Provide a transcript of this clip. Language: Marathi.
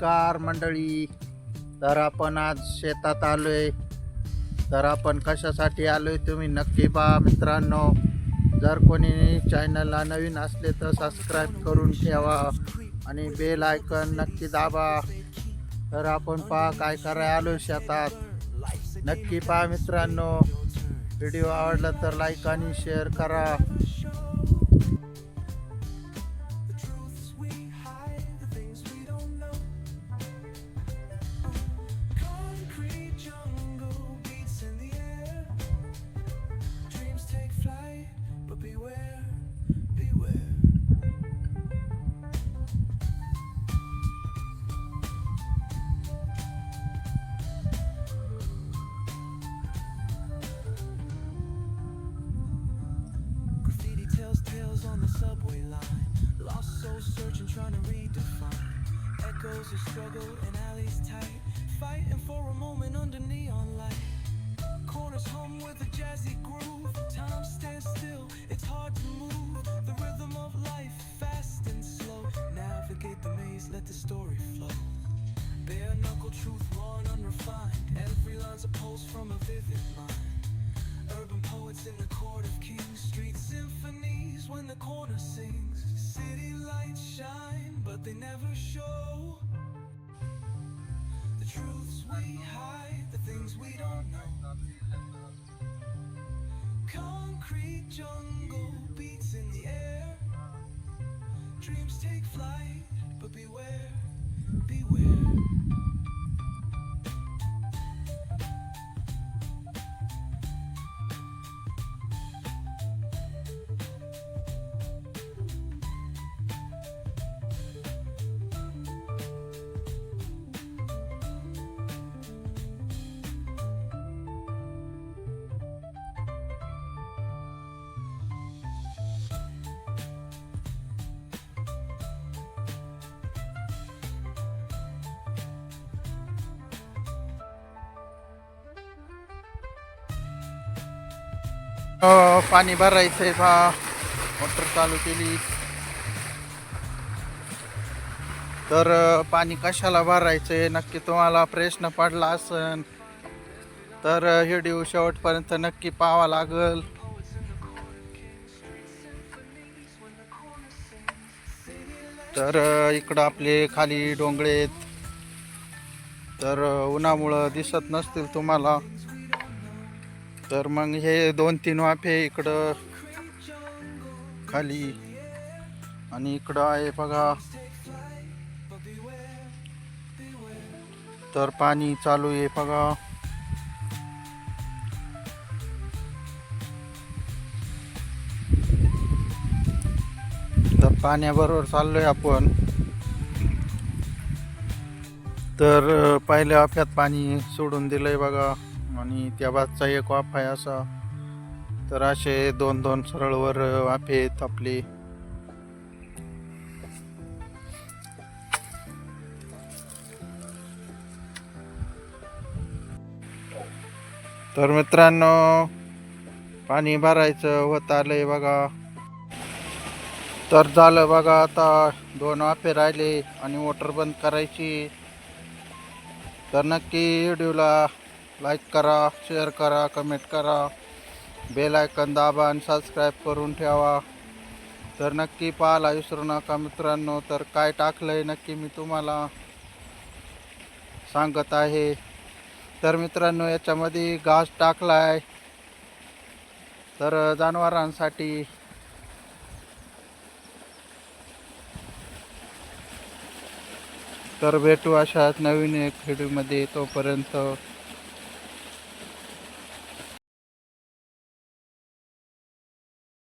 नमस्कार मंडळी. तर आपण आज शेतात आलोय. तर आपण कशासाठी आलोय तुम्ही नक्की पहा मित्रांनो. जर कोणी चॅनलला नवीन असले तर सबस्क्राईब करून ठेवा आणि बेल आयकॉन नक्की दाबा. तर आपण पहा काय करायला आलोय शेतात. नक्की पहा मित्रांनो. व्हिडिओ आवडला तर लाईक आणि शेअर करा. Tales on the subway line, lost souls searching, trying to redefine echoes of struggle in alleys tight, fighting for a moment under neon light. Corners hum with a jazzy groove, time stands still, it's hard to move. The rhythm of life, fast and slow. Navigate the maze, let the story flow. Bare knuckle truth, raw and unrefined. Every line's a pulse from a vivid mind. Urban poets in the court of kings, street symphonies when the corner sings. City lights shine, but they never show the truths we hide, the things we don't know. Concrete jungle beats in the air. Dreams take flight, but beware, beware. पाणी भरायचंय पहा. मोटर चालू केली. तर पाणी कशाला भरायचंय नक्की तुम्हाला प्रश्न पडला असन. तर व्हिडिओ शेवटपर्यंत नक्की पाहावा लागल. तर इकडं आपले खाली डोंगरेत. तर उन्हामुळं दिसत नसतील तुम्हाला. तर मग हे 2-3 वाफे इकडं खाली आणि इकडं आहे बघा. तर पाणी चालू आहे बघा. तर पाण्याबरोबर चाललोय आपण. तर पहिल्या वाफ्यात पाणी सोडून दिलंय बघा आणि त्या बाजचा एक वाफ आहे असा. तर असे 2-2 सरळवर वाफे आहेत आपले. तर मित्रांनो पाणी भरायचं होत आलंय बघा. तर झालं बघा. आता 2 वाफे राहिले आणि मोटर बंद करायची. तर नक्की व्हिडिओला लाईक करा, शेअर करा, कमेंट करा, बेल आयकॉन दाबा आणि सबस्क्राईब करून ठेवा. तर नक्की पाहायला विसरू नका मित्रांनो. तर काय टाकलंय नक्की मी तुम्हाला सांगत आहे. तर मित्रांनो याच्यामध्ये घास टाकलाय तर जनावरांसाठी. तर भेटू अशाच नवीन एक व्हिडिओमध्ये. तोपर्यंत